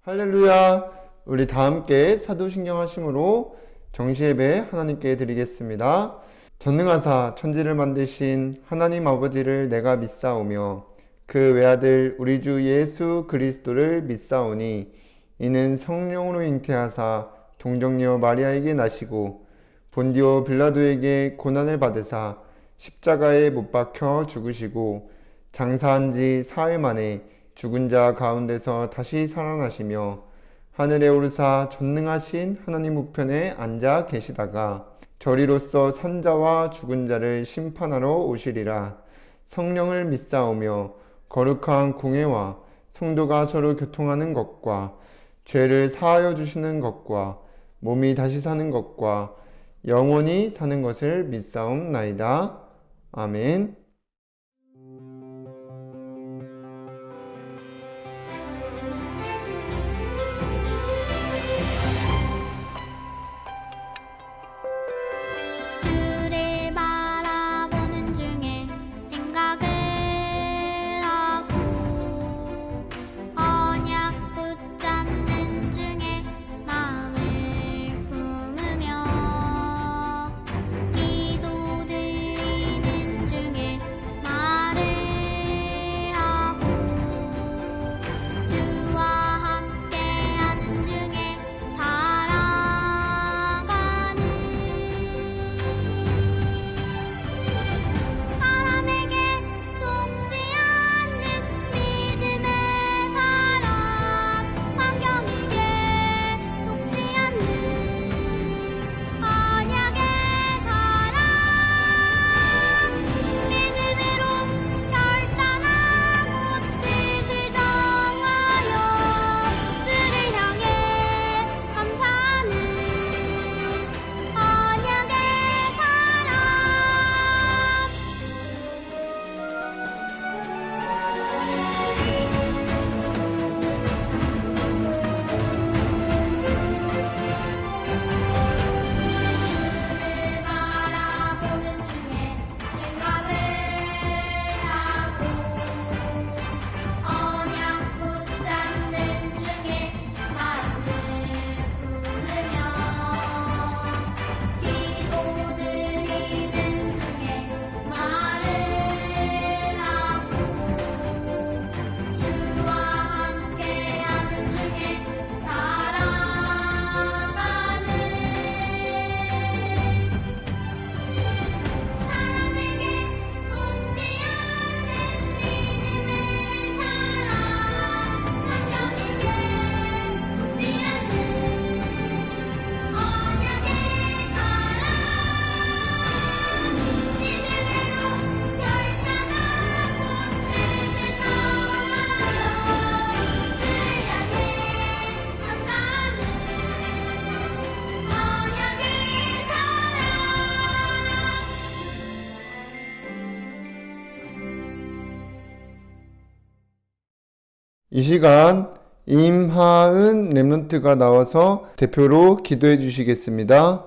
할렐루야! 우리 다 함께 사도신경 하심으로 정시예배 하나님께 드리겠습니다. 전능하사 천지를 만드신 하나님 아버지를 내가 믿사오며 그 외아들 우리 주 예수 그리스도를 믿사오니 이는 성령으로 잉태하사 동정녀 마리아에게 나시고 본디오 빌라도에게 고난을 받으사 십자가에 못 박혀 죽으시고 장사한 지 사흘 만에 죽은 자 가운데서 다시 살아나시며 하늘에 오르사 전능하신 하나님 우편에 앉아 계시다가 저리로서 산자와 죽은 자를 심판하러 오시리라. 성령을 믿사오며 거룩한 공회와 성도가 서로 교통하는 것과 죄를 사하여 주시는 것과 몸이 다시 사는 것과 영원히 사는 것을 믿사옵나이다. 아멘. 주를 바라보는 중에 생각을 하고 언약 붙잡는 중에 마음을 품으며 기도드리는 중에 말을 하고 주와 함께하는 중에 살아가는 사람에게 속지 않는 믿음의 사람, 환경에게 속지 않는 언약의 사람, 믿음으로 결단하고 뜻을 정하여 주를 향해 감사하는 언약의 사람. 주를 바라보는 중에 생각을 하고 언약 붙잡는 중에 마음을 품으며 기도드리는 중에 말을 하고 주와 함께하는 중에 살아가는 사람에게 속지 않는 믿음의 사람, 환경에게 속지 않는 언약의 사람, 믿음으로 결단하고 뜻을 정하여 주를 향해 감사하는 언약의 사람. 이 시간 임하은 렘넌트가 나와서 대표로 기도해 주시겠습니다.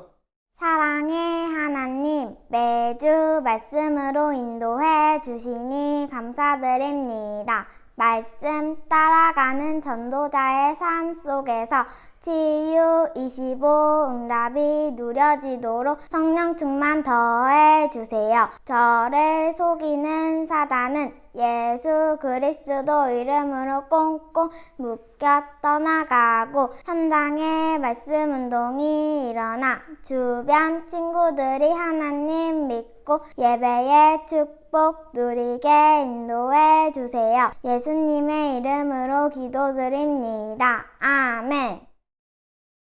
사랑의 하나님, 매주 말씀으로 인도해 주시니 감사드립니다. 말씀 따라가는 전도자의 삶 속에서 치유 25 응답이 누려지도록 성령 충만 더해 주세요. 저를 속이는 사단은 예수 그리스도 이름으로 꽁꽁 묶여 떠나가고 현장에 말씀 운동이 일어나 주변 친구들이 하나님 믿고 예배의 축복 누리게 인도해 주세요. 예수님의 이름으로 기도드립니다. 아멘.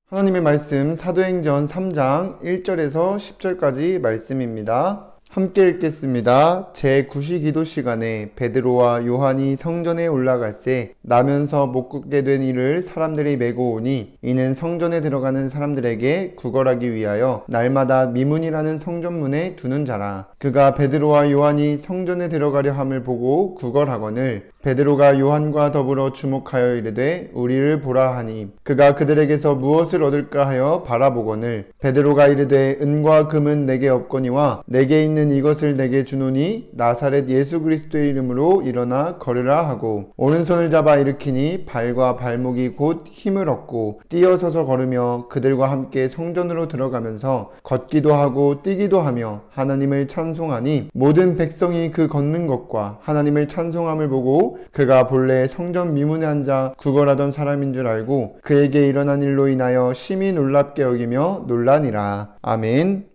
하나님의 말씀 사도행전 3장 1절에서 10절까지 말씀입니다. 함께 읽겠습니다. 제9시기도 시간에 베드로와 요한이 성전에 올라갈새 나면서 못 걷게 된 이를 사람들이 메고 오니 이는 성전에 들어가는 사람들에게 구걸하기 위하여 날마다 미문이라는 성전문에 두는 자라. 그가 베드로와 요한이 성전에 들어가려 함을 보고 구걸하거늘 베드로가 요한과 더불어 주목하여 이르되 우리를 보라 하니 그가 그들에게서 무엇을 얻을까 하여 바라보거늘 베드로가 이르되 은과 금은 내게 없거니와 내게 있는 이것을 내게 주노니 나사렛 예수 그리스도의 이름으로 일어나 걸으라 하고 오른손을 잡아 일으키니 발과 발목이 곧 힘을 얻고 뛰어서서 걸으며 그들과 함께 성전으로 들어가면서 걷기도 하고 뛰기도 하며 하나님을 찬송하니 모든 백성이 그 걷는 것과 하나님을 찬송함을 보고 그가 본래 성전 미문에 앉아 구걸하던 사람인 줄 알고 그에게 일어난 일로 인하여 심히 놀랍게 여기며 놀라니라. 아멘.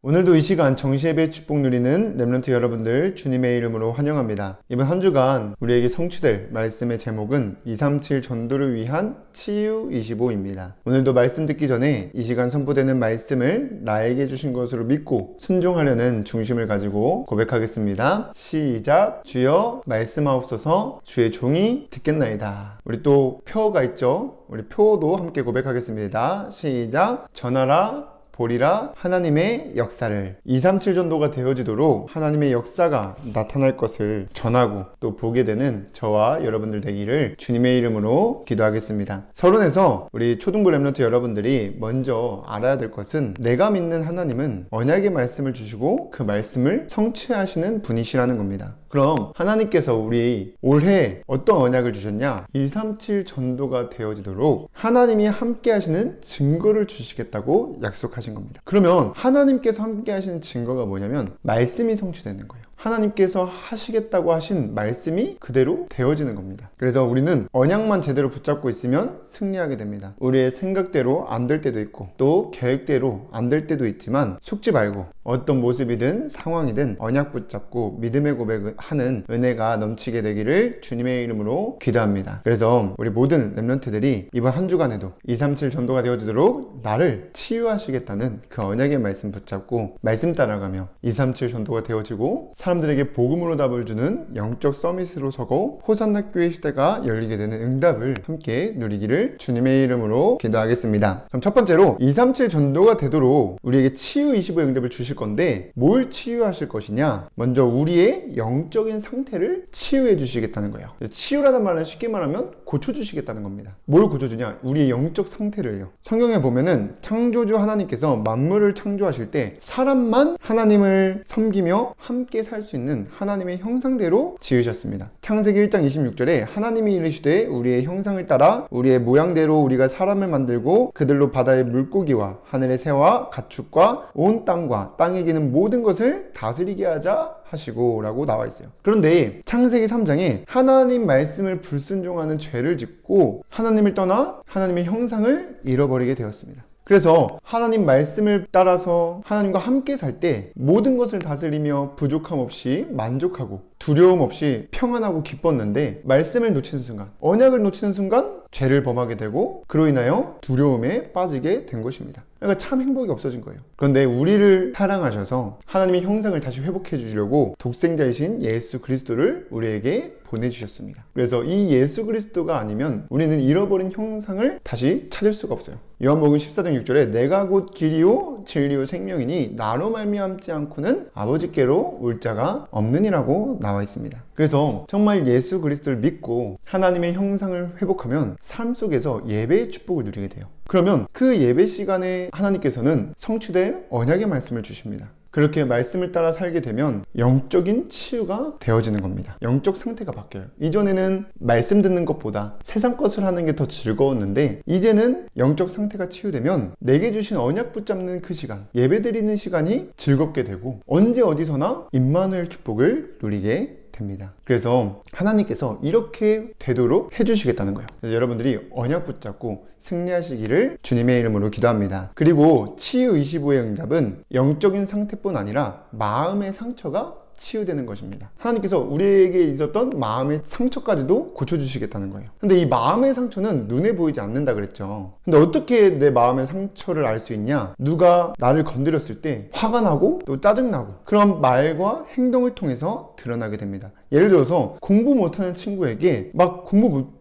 오늘도 이 시간 정시예배 축복 누리는 렘넌트 여러분들 주님의 이름으로 환영합니다. 이번 한 주간 우리에게 성취될 말씀의 제목은 237 전도를 위한 치유 25입니다. 오늘도 말씀 듣기 전에 이 시간 선포되는 말씀을 나에게 주신 것으로 믿고 순종하려는 중심을 가지고 고백하겠습니다. 시작. 주여 말씀하옵소서. 주의 종이 듣겠나이다. 우리 또 표어가 있죠? 우리 표어도 함께 고백하겠습니다. 시작. 전하라 보리라 하나님의 역사를 237 전도가 되어지도록 하나님의 역사가 나타날 것을 전하고 또 보게 되는 저와 여러분들 되기를 주님의 이름으로 기도하겠습니다. 서론에서 우리 초등부 렘넌트 여러분들이 먼저 알아야 될 것은 내가 믿는 하나님은 언약의 말씀을 주시고 그 말씀을 성취하시는 분이시라는 겁니다. 그럼 하나님께서 우리 올해 어떤 언약을 주셨냐? 237 전도가 되어지도록 하나님이 함께 하시는 증거를 주시겠다고 약속하신 겁니다. 그러면 하나님께서 함께 하시는 증거가 뭐냐면 말씀이 성취되는 거예요. 하나님께서 하시겠다고 하신 말씀이 그대로 되어지는 겁니다. 그래서 우리는 언약만 제대로 붙잡고 있으면 승리하게 됩니다. 우리의 생각대로 안 될 때도 있고 또 계획대로 안 될 때도 있지만 속지 말고 어떤 모습이든 상황이든 언약 붙잡고 믿음의 고백을 하는 은혜가 넘치게 되기를 주님의 이름으로 기도합니다. 그래서 우리 모든 렘넌트들이 이번 한 주간에도 237 전도가 되어지도록 나를 치유하시겠다는 그 언약의 말씀 붙잡고 말씀 따라가며 237 전도가 되어지고 사람들에게 복음으로 답을 주는 영적 서밋으로 서고 호산나 교회 시대가 열리게 되는 응답을 함께 누리기를 주님의 이름으로 기도하겠습니다. 그럼 첫 번째로 237 전도가 되도록 우리에게 치유 25의 응답을 주실 건데 뭘 치유하실 것이냐? 먼저 우리의 영적인 상태를 치유해 주시겠다는 거예요. 치유라는 말은 쉽게 말하면 고쳐주시겠다는 겁니다. 뭘 고쳐주냐? 우리의 영적 상태를 해요. 성경에 보면은 창조주 하나님께서 만물을 창조하실 때 사람만 하나님을 섬기며 함께 살 수 있는 하나님의 형상대로 지으셨습니다. 창세기 1장 26절에 하나님이 이르시되 우리의 형상을 따라 우리의 모양대로 우리가 사람을 만들고 그들로 바다의 물고기와 하늘의 새와 가축과 온 땅과 땅에 기는 모든 것을 다스리게 하자 하시고 라고 나와 있어요. 그런데 창세기 3장에 하나님 말씀을 불순종하는 죄를 짓고 하나님을 떠나 하나님의 형상을 잃어버리게 되었습니다. 그래서 하나님 말씀을 따라서 하나님과 함께 살 때 모든 것을 다스리며 부족함 없이 만족하고 두려움 없이 평안하고 기뻤는데 말씀을 놓치는 순간, 언약을 놓치는 순간 죄를 범하게 되고 그로 인하여 두려움에 빠지게 된 것입니다. 그러니까 참 행복이 없어진 거예요. 그런데 우리를 사랑하셔서 하나님의 형상을 다시 회복해 주시려고 독생자이신 예수 그리스도를 우리에게 보내주셨습니다. 그래서 이 예수 그리스도가 아니면 우리는 잃어버린 형상을 다시 찾을 수가 없어요. 요한복음 14장 6절에 내가 곧 길이요 진리요 생명이니 나로 말미암지 않고는 아버지께로 올 자가 없느니라고 나와 있습니다. 그래서 정말 예수 그리스도를 믿고 하나님의 형상을 회복하면 삶 속에서 예배의 축복을 누리게 돼요. 그러면 그 예배 시간에 하나님께서는 성취될 언약의 말씀을 주십니다. 그렇게 말씀을 따라 살게 되면 영적인 치유가 되어지는 겁니다. 영적 상태가 바뀌어요. 이전에는 말씀 듣는 것보다 세상 것을 하는 게 더 즐거웠는데 이제는 영적 상태가 치유되면 내게 주신 언약 붙잡는 그 시간, 예배 드리는 시간이 즐겁게 되고 언제 어디서나 임마누엘 축복을 누리게 됩니다. 그래서 하나님께서 이렇게 되도록 해주시겠다는 거예요. 그래서 여러분들이 언약 붙잡고 승리하시기를 주님의 이름으로 기도합니다. 그리고 치유 25의 응답은 영적인 상태뿐 아니라 마음의 상처가 치유되는 것입니다. 하나님께서 우리에게 있었던 마음의 상처까지도 고쳐주시겠다는 거예요. 근데 이 마음의 상처는 눈에 보이지 않는다 그랬죠. 근데 어떻게 내 마음의 상처를 알 수 있냐? 누가 나를 건드렸을 때 화가 나고 또 짜증나고 그런 말과 행동을 통해서 드러나게 됩니다. 예를 들어서 공부 못하는 친구에게 막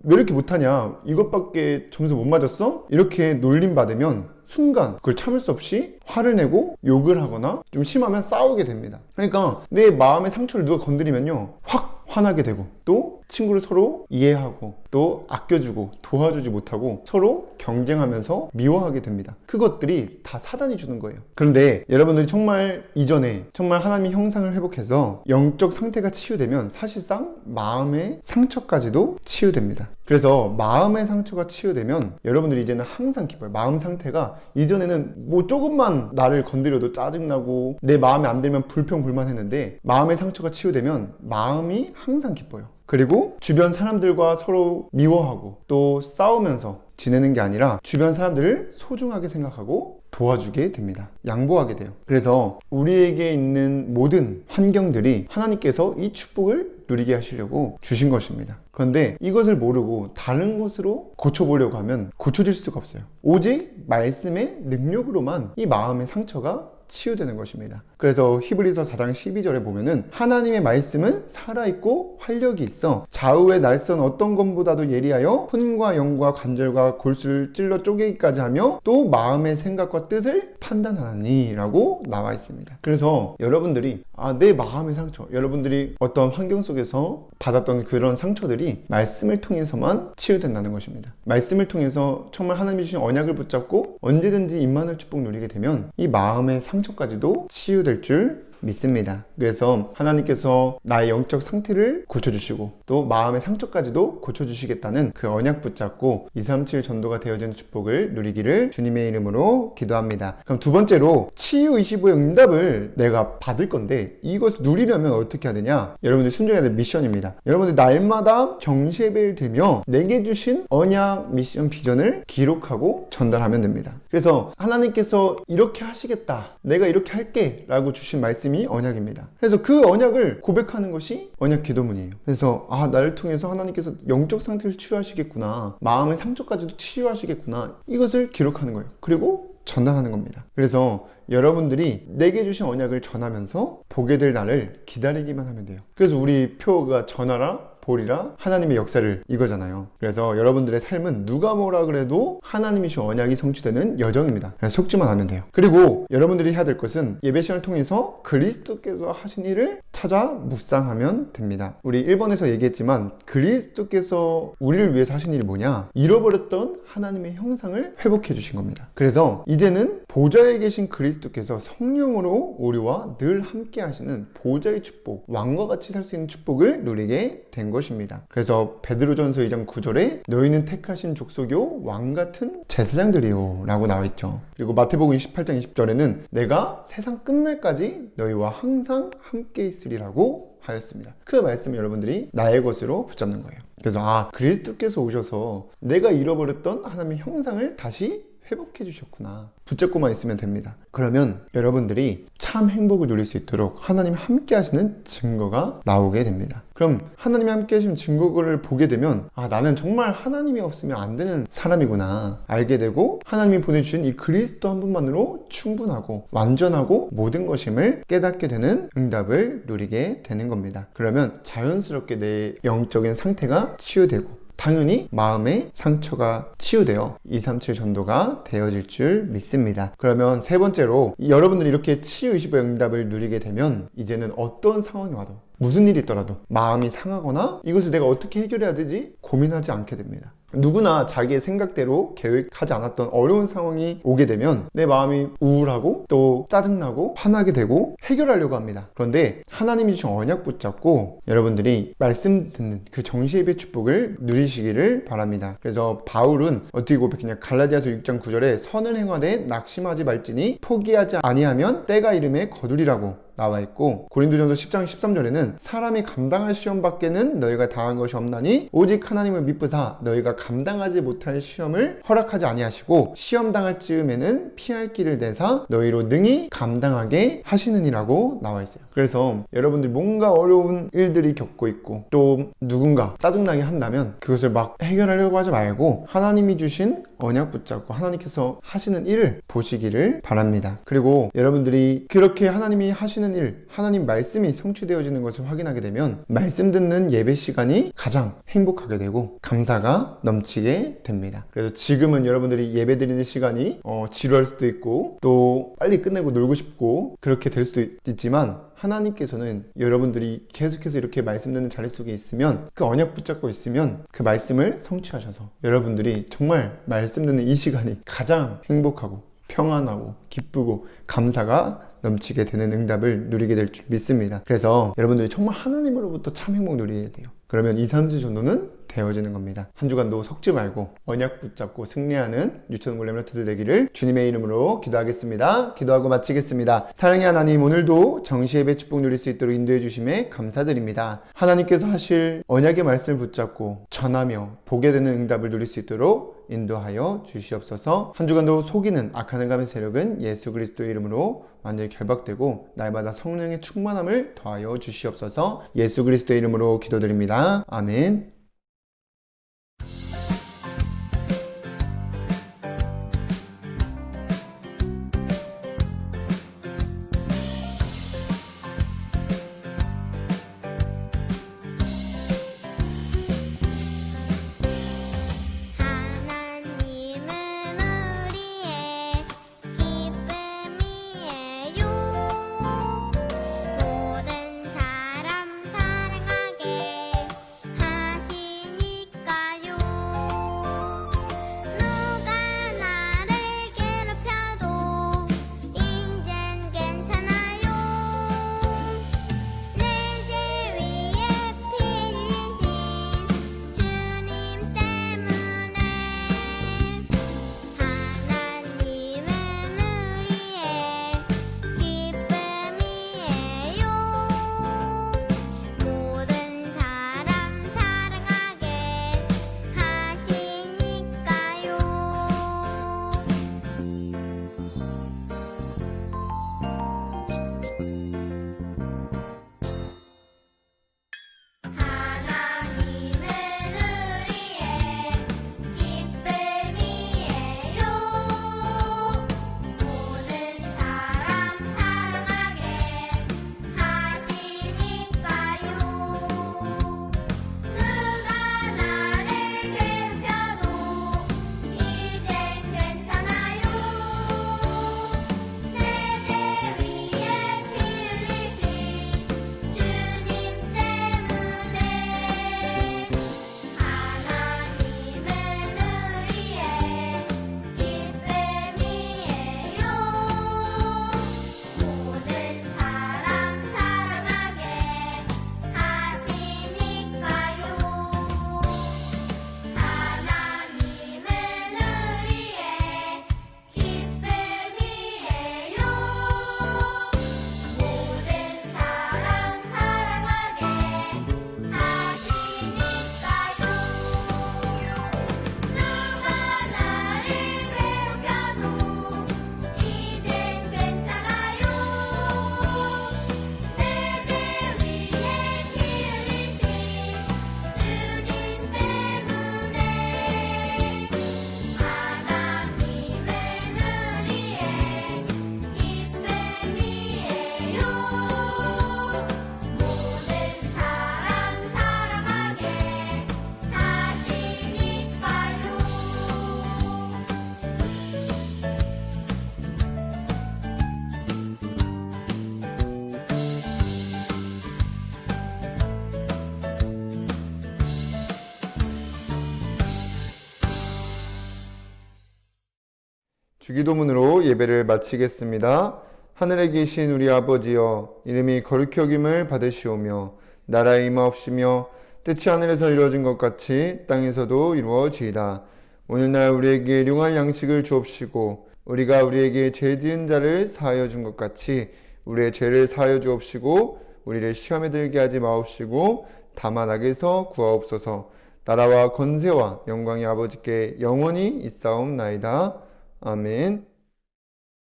왜 이렇게 못하냐, 이것밖에 점수 못 맞았어? 이렇게 놀림받으면 순간 그걸 참을 수 없이 화를 내고 욕을 하거나 좀 심하면 싸우게 됩니다. 그러니까 내 마음의 상처를 누가 건드리면요, 확 화나게 되고, 또 친구를 서로 이해하고 또 아껴주고 도와주지 못하고 서로 경쟁하면서 미워하게 됩니다. 그것들이 다 사단이 주는 거예요. 그런데 여러분들이 정말 이전에 정말 하나님의 형상을 회복해서 영적 상태가 치유되면 사실상 마음의 상처까지도 치유됩니다. 그래서 마음의 상처가 치유되면 여러분들이 이제는 항상 기뻐요. 마음 상태가, 이전에는 뭐 조금만 나를 건드려도 짜증나고 내 마음에 안 들면 불평불만했는데, 마음의 상처가 치유되면 마음이 항상 기뻐요. 그리고 주변 사람들과 서로 미워하고 또 싸우면서 지내는 게 아니라 주변 사람들을 소중하게 생각하고 도와주게 됩니다. 양보하게 돼요. 그래서 우리에게 있는 모든 환경들이 하나님께서 이 축복을 누리게 하시려고 주신 것입니다. 그런데 이것을 모르고 다른 것으로 고쳐보려고 하면 고쳐질 수가 없어요. 오직 말씀의 능력으로만 이 마음의 상처가 치유되는 것입니다. 그래서 히브리서 4장 12절에 보면은 하나님의 말씀은 살아있고 활력이 있어 좌우의 날선 어떤 것보다도 예리하여 혼과 영과 관절과 골수를 찔러 쪼개기까지 하며 또 마음의 생각과 뜻을 판단하니 라고 나와 있습니다. 그래서 여러분들이 내 마음의 상처, 여러분들이 어떤 환경 속에서 받았던 그런 상처들이 말씀을 통해서만 치유된다는 것입니다. 말씀을 통해서 정말 하나님이 주신 언약을 붙잡고 언제든지 임마누엘 축복 누리게 되면 이 마음의 상처까지도 치유될 줄 믿습니다. 그래서 하나님께서 나의 영적 상태를 고쳐주시고 또 마음의 상처까지도 고쳐주시겠다는 그 언약 붙잡고 237 전도가 되어지는 축복을 누리기를 주님의 이름으로 기도합니다. 그럼 두 번째로 치유 25의 응답을 내가 받을 건데, 이것을 누리려면 어떻게 해야 되냐? 여러분들 순종해야 될 미션입니다. 여러분들 날마다 정시예배를 들며 내게 주신 언약, 미션, 비전을 기록하고 전달하면 됩니다. 그래서 하나님께서 이렇게 하시겠다, 내가 이렇게 할게 라고 주신 말씀이 언약입니다. 그래서 그 언약을 고백하는 것이 언약 기도문이에요. 그래서 나를 통해서 하나님께서 영적 상태를 치유하시겠구나, 마음의 상처까지도 치유하시겠구나, 이것을 기록하는 거예요. 그리고 전달하는 겁니다. 그래서 여러분들이 내게 주신 언약을 전하면서 보게 될 날을 기다리기만 하면 돼요. 그래서 우리 표가 전하라 보리라 하나님의 역사를 이거잖아요. 그래서 여러분들의 삶은 누가 뭐라 그래도 하나님이 주신 언약이 성취되는 여정입니다. 그냥 속지만 하면 돼요. 그리고 여러분들이 해야 될 것은 예배 시간을 통해서 그리스도께서 하신 일을 찾아 묵상하면 됩니다. 우리 1번에서 얘기했지만 그리스도께서 우리를 위해서 하신 일이 뭐냐? 잃어버렸던 하나님의 형상을 회복해 주신 겁니다. 그래서 이제는 보좌에 계신 그리스도께서 성령으로 우리와 늘 함께 하시는 보좌의 축복, 왕과 같이 살 수 있는 축복을 누리게 된 것입니다. 그래서 베드로전서 2장 9절에 너희는 택하신 족속이요 왕같은 제사장들이요 라고 나와 있죠. 그리고 마태복음 28장 20절에는 내가 세상 끝날까지 너희와 항상 함께 있으리라고 하였습니다. 그 말씀 여러분들이 나의 것으로 붙잡는 거예요. 그래서 그리스도께서 오셔서 내가 잃어버렸던 하나님의 형상을 다시 회복해 주셨구나, 붙잡고만 있으면 됩니다. 그러면 여러분들이 참 행복을 누릴 수 있도록 하나님 함께 하시는 증거가 나오게 됩니다. 그럼 하나님이 함께 하시는 증거를 보게 되면 나는 정말 하나님이 없으면 안 되는 사람이구나 알게 되고, 하나님이 보내주신 이 그리스도 한 분만으로 충분하고 완전하고 모든 것임을 깨닫게 되는 응답을 누리게 되는 겁니다. 그러면 자연스럽게 내 영적인 상태가 치유되고 당연히 마음의 상처가 치유되어 237 전도가 되어질 줄 믿습니다. 그러면 세 번째로 여러분들이 이렇게 치유 25의 응답을 누리게 되면 이제는 어떤 상황이 와도, 무슨 일이 있더라도 마음이 상하거나 이것을 내가 어떻게 해결해야 되지 고민하지 않게 됩니다. 누구나 자기의 생각대로 계획하지 않았던 어려운 상황이 오게 되면 내 마음이 우울하고 또 짜증나고 화나게 되고 해결하려고 합니다. 그런데 하나님이 주신 언약 붙잡고 여러분들이 말씀 듣는 그 정시예배 축복을 누리시기를 바랍니다. 그래서 바울은 어떻게 고백했냐? 갈라디아서 6장 9절에 선을 행하되 낙심하지 말지니 포기하지 아니하면 때가 이름에 거두리라고 나와 있고, 고린도전서 10장 13절에는 사람이 감당할 시험 밖에는 너희가 당한 것이 없나니 오직 하나님을 믿으사 너희가 감당하지 못할 시험을 허락하지 아니하시고 시험 당할 즈음에는 피할 길을 내사 너희로 능히 감당하게 하시느니라고 나와 있어요. 그래서 여러분들이 뭔가 어려운 일들이 겪고 있고 또 누군가 짜증나게 한다면 그것을 막 해결하려고 하지 말고 하나님이 주신 언약 붙잡고 하나님께서 하시는 일을 보시기를 바랍니다. 그리고 여러분들이 그렇게 하나님이 하시는 일, 하나님 말씀이 성취되어지는 것을 확인하게 되면 말씀 듣는 예배 시간이 가장 행복하게 되고 감사가 넘치게 됩니다. 그래서 지금은 여러분들이 예배 드리는 시간이 지루할 수도 있고 또 빨리 끝내고 놀고 싶고 그렇게 될 수도 있지만 하나님께서는 여러분들이 계속해서 이렇게 말씀 듣는 자리 속에 있으면 그 언약 붙잡고 있으면 그 말씀을 성취하셔서 여러분들이 정말 말씀 듣는 이 시간이 가장 행복하고 평안하고 기쁘고 감사가 넘치게 되는 응답을 누리게 될 줄 믿습니다. 그래서 여러분들이 정말 하나님으로부터 참 행복 누려야 돼요. 그러면 2, 3주 정도는 되어지는 겁니다. 한 주간도 속지 말고 언약 붙잡고 승리하는 유치원 골렘너트들 되기를 주님의 이름으로 기도하겠습니다. 기도하고 마치겠습니다. 사랑의 하나님, 오늘도 정시예배 축복 누릴 수 있도록 인도해 주심에 감사드립니다. 하나님께서 하실 언약의 말씀을 붙잡고 전하며 보게 되는 응답을 누릴 수 있도록 인도하여 주시옵소서. 한 주간도 속이는 악한 응감의 세력은 예수 그리스도의 이름으로 완전히 결박되고 날마다 성령의 충만함을 더하여 주시옵소서. 예수 그리스도의 이름으로 기도드립니다. 아멘. 하나님은 우리의 기쁨이에요. 모든 사람 사랑하게 하시니까요. 누가 나를 괴롭혀도 이젠 괜찮아요. 내 죄 위에 피 흘리신 주님 때문에. 하나님은 우리의 기쁨이에요. 모든 사람 사랑하게 하시니까요. 하나님은 우리의 기쁨이에요. 모든 사람 사랑하게 하시니까요. 누가 나를 괴롭혀도 이젠 괜찮아요. 내 죄 위에 피 흘리신 주님 때문에. 하나님은 우리의 기쁨이에요. 모든 사람 사랑하게 하시니까요. 하나님은 우리의 기쁨이에요. 모든 사람 사랑하게 하시니까요. 누가 나를 괴롭혀도 이젠 괜찮아요. 내 죄 위에 피 흘리신 주님 때문에. 하나님은 우리의 기쁨이에요. 모든 사람 사랑하게 주기도문으로 예배를 마치겠습니다. 하늘에 계신 우리 아버지여, 이름이 거룩히 여김을 받으시오며 나라의 임하옵시며 뜻이 하늘에서 이루어진 것 같이 땅에서도 이루어지이다. 오늘날 우리에게 일용할 양식을 주옵시고 우리가 우리에게 죄 지은 자를 사하여 준 것 같이 우리의 죄를 사하여 주옵시고 우리를 시험에 들게 하지 마옵시고 다만 악에서 구하옵소서. 나라와 권세와 영광이 아버지께 영원히 있사옵나이다. 아멘.